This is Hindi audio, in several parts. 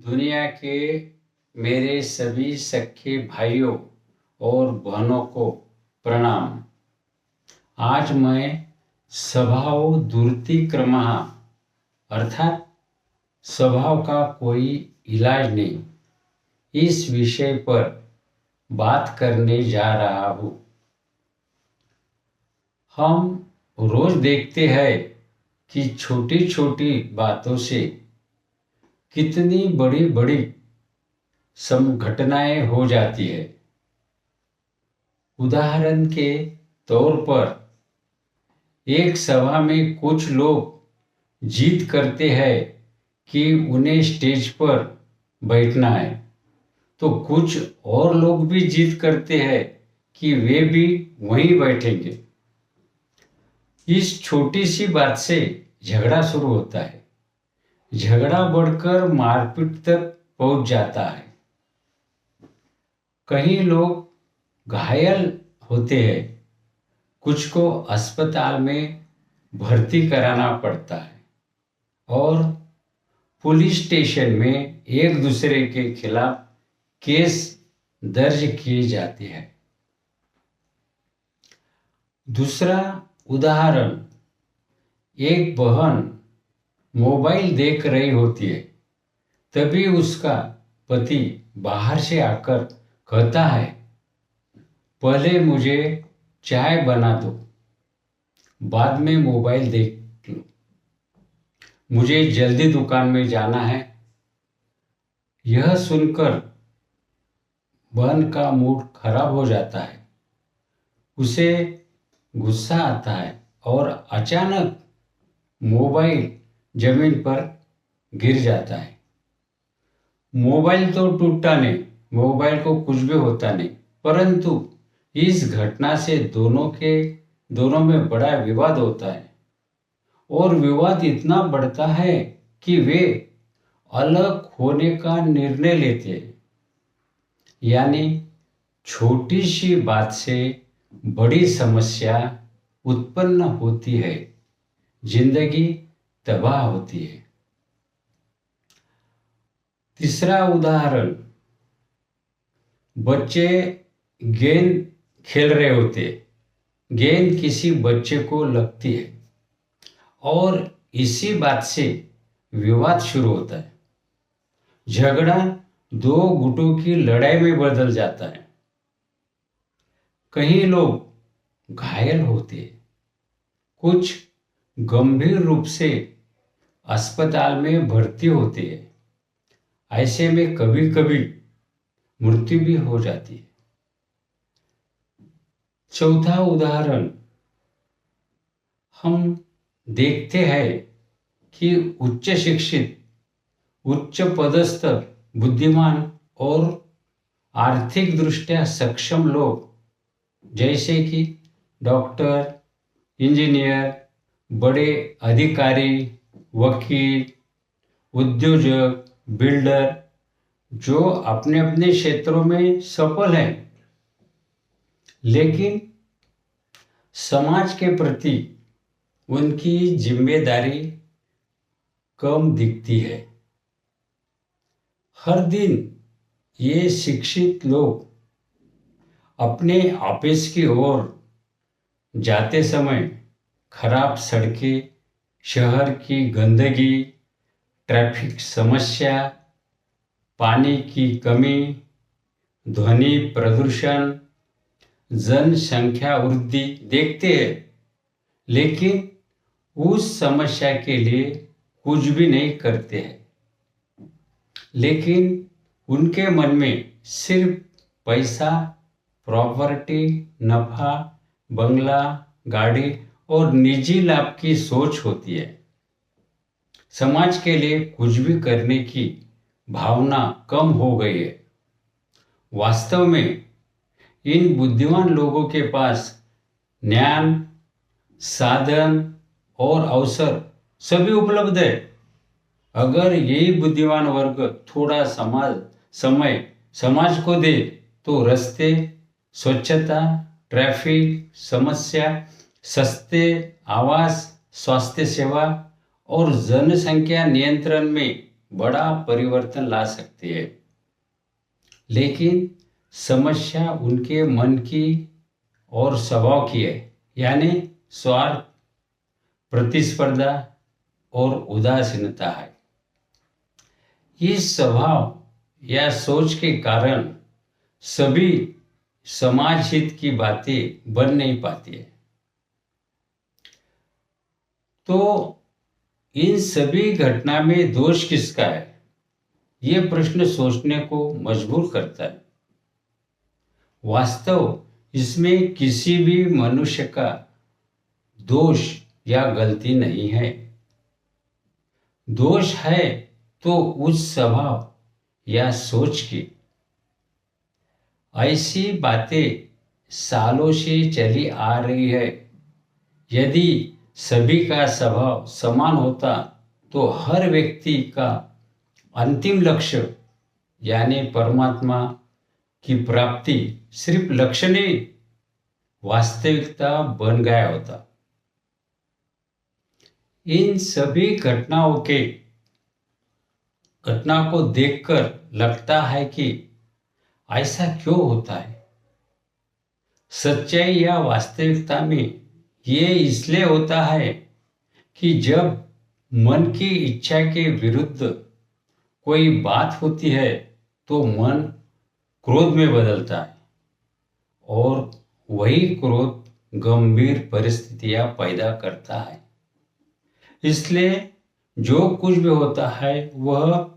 दुनिया के मेरे सभी सख्खे भाइयों और बहनों को प्रणाम। आज मैं स्वभाव दुर्तिक्रमः अर्थात स्वभाव का कोई इलाज नहीं, इस विषय पर बात करने जा रहा हूँ। हम रोज देखते हैं कि छोटी छोटी बातों से कितनी बड़ी बड़ी घटनाएं हो जाती है। उदाहरण के तौर पर एक सभा में कुछ लोग जिद करते हैं कि उन्हें स्टेज पर बैठना है, तो कुछ और लोग भी जिद करते हैं कि वे भी वहीं बैठेंगे। इस छोटी सी बात से झगड़ा शुरू होता है। झगड़ा बढ़कर मारपीट तक पहुंच जाता है। कई लोग घायल होते हैं, कुछ को अस्पताल में भर्ती कराना पड़ता है और पुलिस स्टेशन में एक दूसरे के खिलाफ केस दर्ज किए जाते हैं। दूसरा उदाहरण, एक बहन मोबाइल देख रही होती है, तभी उसका पति बाहर से आकर कहता है, पहले मुझे चाय बना दो, बाद में मोबाइल देख लो, मुझे जल्दी दुकान में जाना है। यह सुनकर बहन का मूड खराब हो जाता है। उसे गुस्सा आता है और अचानक मोबाइल जमीन पर गिर जाता है। मोबाइल तो टूटा नहीं, मोबाइल को कुछ भी होता नहीं, परंतु इस घटना से दोनों में बड़ा विवाद होता है और विवाद इतना बढ़ता है कि वे अलग होने का निर्णय लेते हैं। यानी छोटी सी बात से बड़ी समस्या उत्पन्न होती है, जिंदगी तबाह होती है। तीसरा उदाहरण, बच्चे गेंद खेल रहे होते, गेंद किसी बच्चे को लगती है और इसी बात से विवाद शुरू होता है। झगड़ा दो गुटों की लड़ाई में बदल जाता है। कई लोग घायल होते, कुछ गंभीर रूप से अस्पताल में भर्ती होते हैं। ऐसे में कभी कभी मृत्यु भी हो जाती है। चौथा उदाहरण, हम देखते हैं कि उच्च शिक्षित, उच्च पदस्थ, बुद्धिमान और आर्थिक दृष्टया सक्षम लोग, जैसे कि डॉक्टर, इंजीनियर, बड़े अधिकारी, वकील, उद्योजक, बिल्डर, जो अपने अपने क्षेत्रों में सफल हैं, लेकिन समाज के प्रति उनकी जिम्मेदारी कम दिखती है। हर दिन ये शिक्षित लोग अपने ऑफिस की ओर जाते समय खराब सड़कें, शहर की गंदगी, ट्रैफिक समस्या, पानी की कमी, ध्वनि प्रदूषण, जनसंख्या वृद्धि देखते हैं, लेकिन उस समस्या के लिए कुछ भी नहीं करते हैं। लेकिन उनके मन में सिर्फ पैसा, प्रॉपर्टी, नफा, बंगला, गाड़ी और निजी लाभ की सोच होती है। समाज के लिए कुछ भी करने की भावना कम हो गई है। वास्तव में इन बुद्धिमान लोगों के पास ज्ञान, साधन और अवसर सभी उपलब्ध है। अगर यही बुद्धिमान वर्ग थोड़ा समय समाज को दे तो रास्ते, स्वच्छता, ट्रैफिक समस्या, सस्ते आवास, स्वास्थ्य सेवा और जनसंख्या नियंत्रण में बड़ा परिवर्तन ला सकती है, लेकिन समस्या उनके मन की और स्वभाव की है, यानी स्वार्थ, प्रतिस्पर्धा और उदासीनता है। इस स्वभाव या सोच के कारण सभी समाज हित की बातें बन नहीं पाती है। तो इन सभी घटना में दोष किसका है, ये प्रश्न सोचने को मजबूर करता है। वास्तव इसमें किसी भी मनुष्य का दोष या गलती नहीं है। दोष है तो उस स्वभाव या सोच की। ऐसी बातें सालों से चली आ रही है। यदि सभी का स्वभाव समान होता तो हर व्यक्ति का अंतिम लक्ष्य यानी परमात्मा की प्राप्ति सिर्फ लक्ष्य नहीं, वास्तविकता बन गया होता। इन सभी घटना को देखकर लगता है कि ऐसा क्यों होता है। सच्चाई या वास्तविकता में ये इसलिए होता है कि जब मन की इच्छा के विरुद्ध कोई बात होती है तो मन क्रोध में बदलता है और वही क्रोध गंभीर परिस्थितियां पैदा करता है। इसलिए जो कुछ भी होता है वह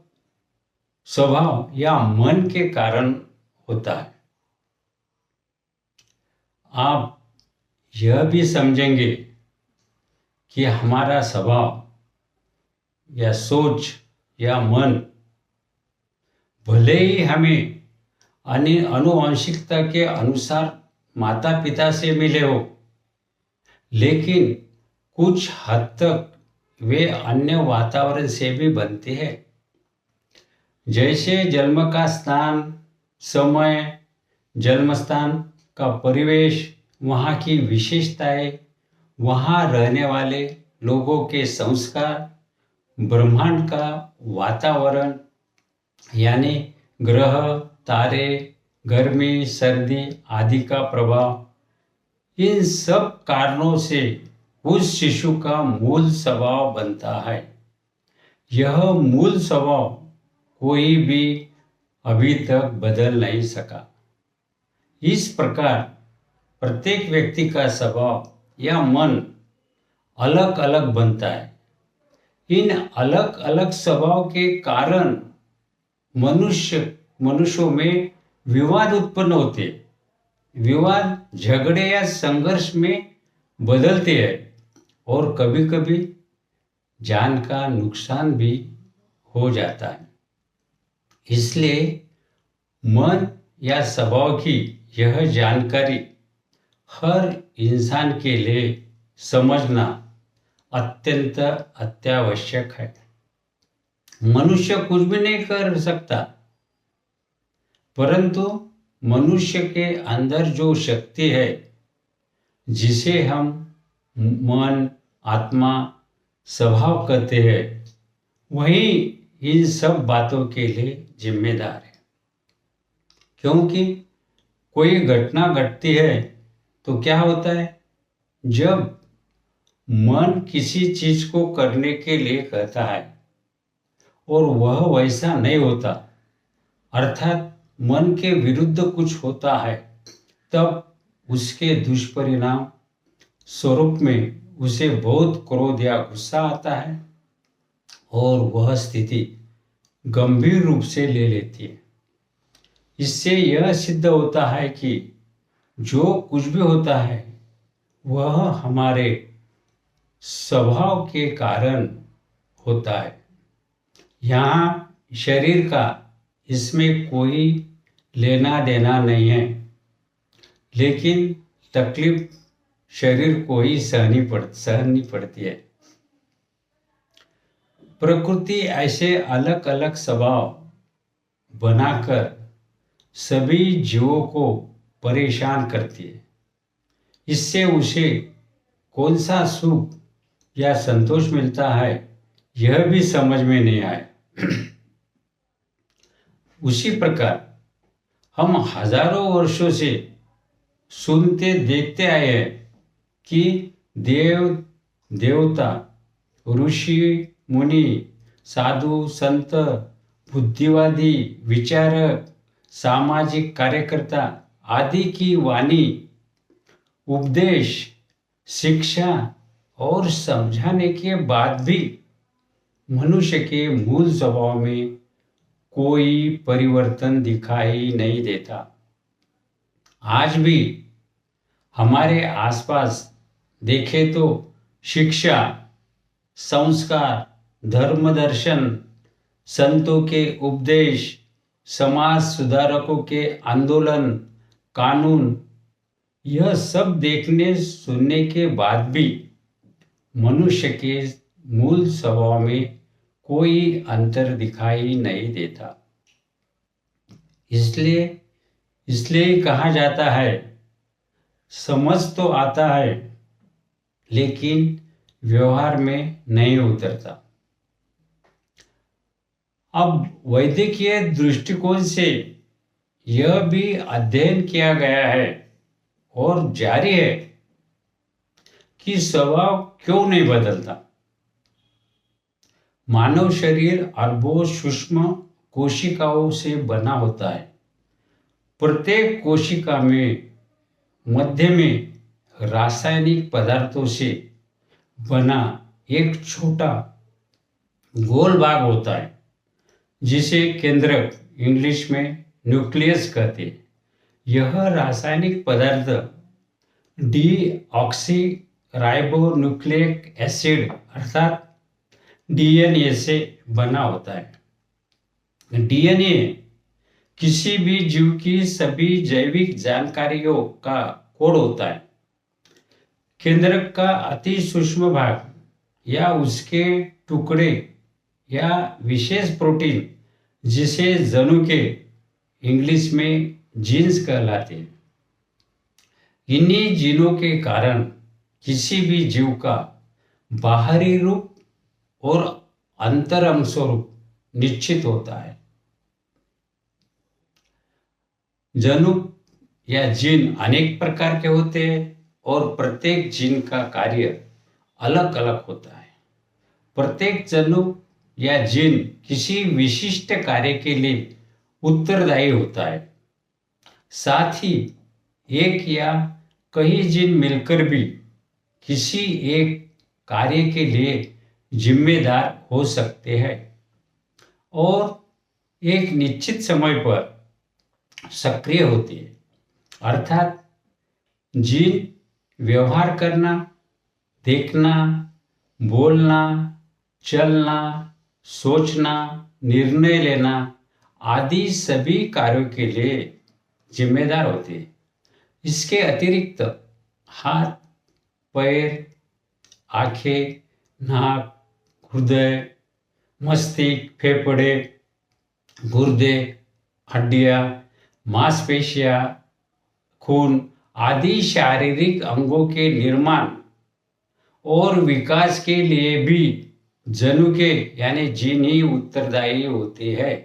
स्वभाव या मन के कारण होता है। आप यह भी समझेंगे कि हमारा स्वभाव या सोच या मन भले ही हमें आनुवंशिकता के अनुसार माता पिता से मिले हो, लेकिन कुछ हद तक वे अन्य वातावरण से भी बनते हैं। जैसे जन्म का स्थान, समय, जन्म स्थान का परिवेश, वहाँ की विशेषताएं, वहाँ रहने वाले लोगों के संस्कार, ब्रह्मांड का वातावरण यानी ग्रह, तारे, गर्मी, सर्दी आदि का प्रभाव, इन सब कारणों से उस शिशु का मूल स्वभाव बनता है। यह मूल स्वभाव कोई भी अभी तक बदल नहीं सका। इस प्रकार प्रत्येक व्यक्ति का स्वभाव या मन अलग अलग बनता है। इन अलग अलग स्वभाव के कारण मनुष्यों में विवाद उत्पन्न होते हैं। विवाद झगड़े या संघर्ष में बदलते हैं और कभी कभी जान का नुकसान भी हो जाता है। इसलिए मन या स्वभाव की यह जानकारी हर इंसान के लिए समझना अत्यंत अत्यावश्यक है। मनुष्य कुछ भी नहीं कर सकता, परंतु मनुष्य के अंदर जो शक्ति है, जिसे हम मन, आत्मा, स्वभाव कहते हैं, वही इन सब बातों के लिए जिम्मेदार है। क्योंकि कोई घटना घटती है तो क्या होता है, जब मन किसी चीज को करने के लिए कहता है और वह वैसा नहीं होता, अर्थात मन के विरुद्ध कुछ होता है, तब उसके दुष्परिणाम स्वरूप में उसे बहुत क्रोध या गुस्सा आता है और वह स्थिति गंभीर रूप से ले लेती है। इससे यह सिद्ध होता है कि जो कुछ भी होता है वह हमारे स्वभाव के कारण होता है। यहाँ शरीर का इसमें कोई लेना देना नहीं है, लेकिन तकलीफ शरीर को ही सहनी पड़ती है। प्रकृति ऐसे अलग अलग स्वभाव बनाकर सभी जीवों को परेशान करती है। इससे उसे कौन सा सुख या संतोष मिलता है, यह भी समझ में नहीं आए। उसी प्रकार हम हजारों वर्षों से सुनते देखते आए हैं कि देव देवता, ऋषि मुनि, साधु संत, बुद्धिवादी, विचारक, सामाजिक कार्यकर्ता आदि की वाणी, उपदेश, शिक्षा और समझाने के बाद भी मनुष्य के मूल स्वभाव में कोई परिवर्तन दिखाई नहीं देता। आज भी हमारे आसपास देखें तो शिक्षा, संस्कार, धर्म दर्शन, संतों के उपदेश, समाज सुधारकों के आंदोलन, कानून, यह सब देखने सुनने के बाद भी मनुष्य के मूल स्वभाव में कोई अंतर दिखाई नहीं देता। इसलिए इसलिए कहा जाता है, समझ तो आता है लेकिन व्यवहार में नहीं उतरता। अब वैद्यकीय दृष्टिकोण से यह भी अध्ययन किया गया है और जारी है कि स्वभाव क्यों नहीं बदलता। मानव शरीर अरबों सूक्ष्म कोशिकाओं से बना होता है। प्रत्येक कोशिका में मध्य में रासायनिक पदार्थों से बना एक छोटा गोल भाग होता है जिसे केंद्रक, इंग्लिश में न्यूक्लियस कहते हैं। यह रासायनिक पदार्थ डीऑक्सी राइबोन्यूक्लिक एसिड अर्थात डीएनए से बना होता है। डीएनए किसी भी जीव की सभी जैविक जानकारियों का कोड होता है। केंद्रक का अति सूक्ष्म भाग या उसके टुकड़े या विशेष प्रोटीन जिसे जनुके, इंग्लिश में जीन्स कहलाते हैं। इन्हीं जीनों के कारण किसी भी जीव का बाहरी रूप और अंतरंग स्वरूप निश्चित होता है। जनुक या जीन अनेक प्रकार के होते हैं और प्रत्येक जीन का कार्य अलग अलग होता है। प्रत्येक जनुक या जीन किसी विशिष्ट कार्य के लिए उत्तरदायी होता है। साथ ही एक या कई जीन मिलकर भी किसी एक कार्य के लिए जिम्मेदार हो सकते हैं और एक निश्चित समय पर सक्रिय होती है। अर्थात जीन व्यवहार करना, देखना, बोलना, चलना, सोचना, निर्णय लेना आदि सभी कार्यों के लिए जिम्मेदार होते हैं। इसके अतिरिक्त हाथ, पैर, आंखें, नाक, हृदय, मस्तिष्क, फेफड़े, गुर्दे, हड्डियां, मांसपेशियां, खून आदि शारीरिक अंगों के निर्माण और विकास के लिए भी जनुके यानी जीन ही उत्तरदायी होते हैं।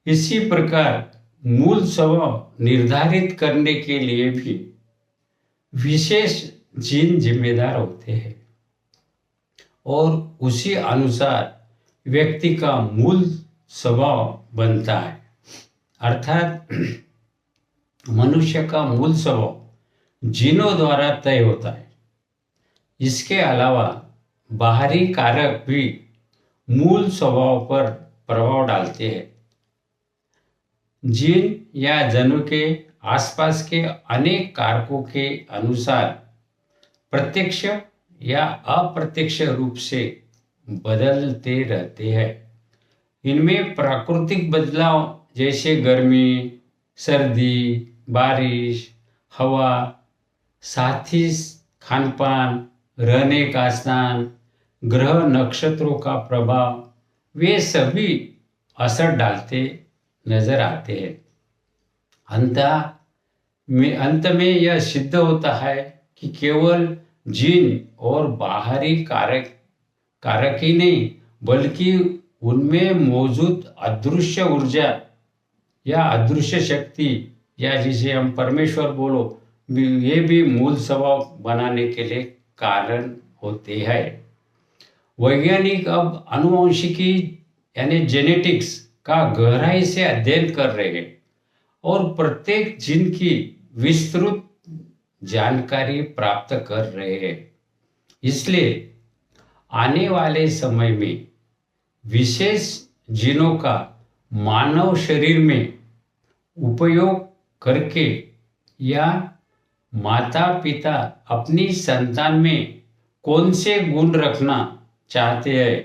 इसी प्रकार मूल स्वभाव निर्धारित करने के लिए भी विशेष जीन जिम्मेदार होते हैं और उसी अनुसार व्यक्ति का मूल स्वभाव बनता है। अर्थात मनुष्य का मूल स्वभाव जीनों द्वारा तय होता है। इसके अलावा बाहरी कारक भी मूल स्वभाव पर प्रभाव डालते हैं। जीन या जनुके आसपास के अनेक कारकों के अनुसार प्रत्यक्ष या अप्रत्यक्ष रूप से बदलते रहते हैं। इनमें प्राकृतिक बदलाव जैसे गर्मी, सर्दी, बारिश, हवा, साथ ही खानपान, रहने का स्थान, ग्रह नक्षत्रों का प्रभाव, वे सभी असर डालते नजर आते हैं। अंत में यह सिद्ध होता है कि केवल जीन और बाहरी कारक ही नहीं बल्कि उनमें मौजूद अदृश्य ऊर्जा या अदृश्य शक्ति, या जिसे हम परमेश्वर बोलो, ये भी मूल स्वभाव बनाने के लिए कारण होते हैं। वैज्ञानिक अब आनुवंशिकी यानी जेनेटिक्स का गहराई से अध्ययन कर रहे हैं और प्रत्येक जीन की विस्तृत जानकारी प्राप्त कर रहे हैं। इसलिए आने वाले समय में विशेष जीनों का मानव शरीर में उपयोग करके या माता पिता अपनी संतान में कौन से गुण रखना चाहते हैं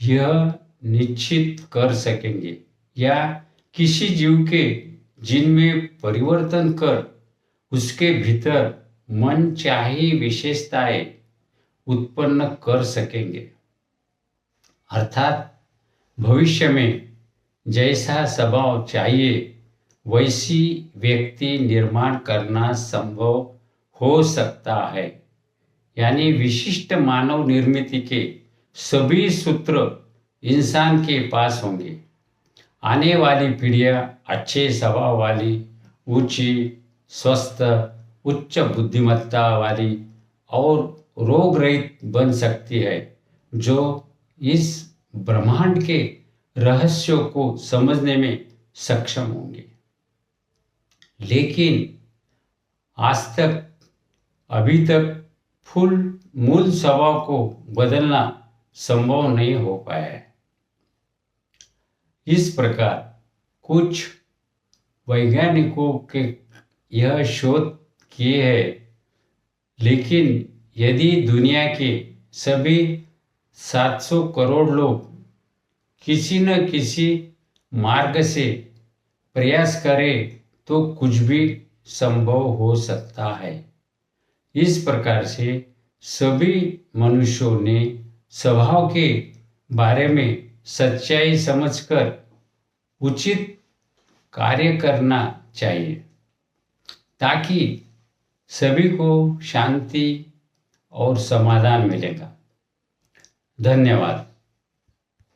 यह निश्चित कर सकेंगे, या किसी जीव के जीन में परिवर्तन कर उसके भीतर मनचाही विशेषताएं उत्पन्न कर सकेंगे। अर्थात भविष्य में जैसा स्वभाव चाहिए वैसी व्यक्ति निर्माण करना संभव हो सकता है। यानी विशिष्ट मानव निर्मिति के सभी सूत्र इंसान के पास होंगे। आने वाली पीढ़ियां अच्छे स्वभाव वाली, ऊंची, स्वस्थ, उच्च बुद्धिमत्ता वाली और रोग रहित बन सकती है, जो इस ब्रह्मांड के रहस्यों को समझने में सक्षम होंगे। लेकिन अभी तक मूल स्वभाव को बदलना संभव नहीं हो पाया है। इस प्रकार कुछ वैज्ञानिकों के यह शोध किए हैं, लेकिन यदि दुनिया के सभी 700 करोड़ लोग किसी न किसी मार्ग से प्रयास करें तो कुछ भी संभव हो सकता है। इस प्रकार से सभी मनुष्यों ने स्वभाव के बारे में सच्चाई समझकर उचित कार्य करना चाहिए, ताकि सभी को शांति और समाधान मिलेगा। धन्यवाद।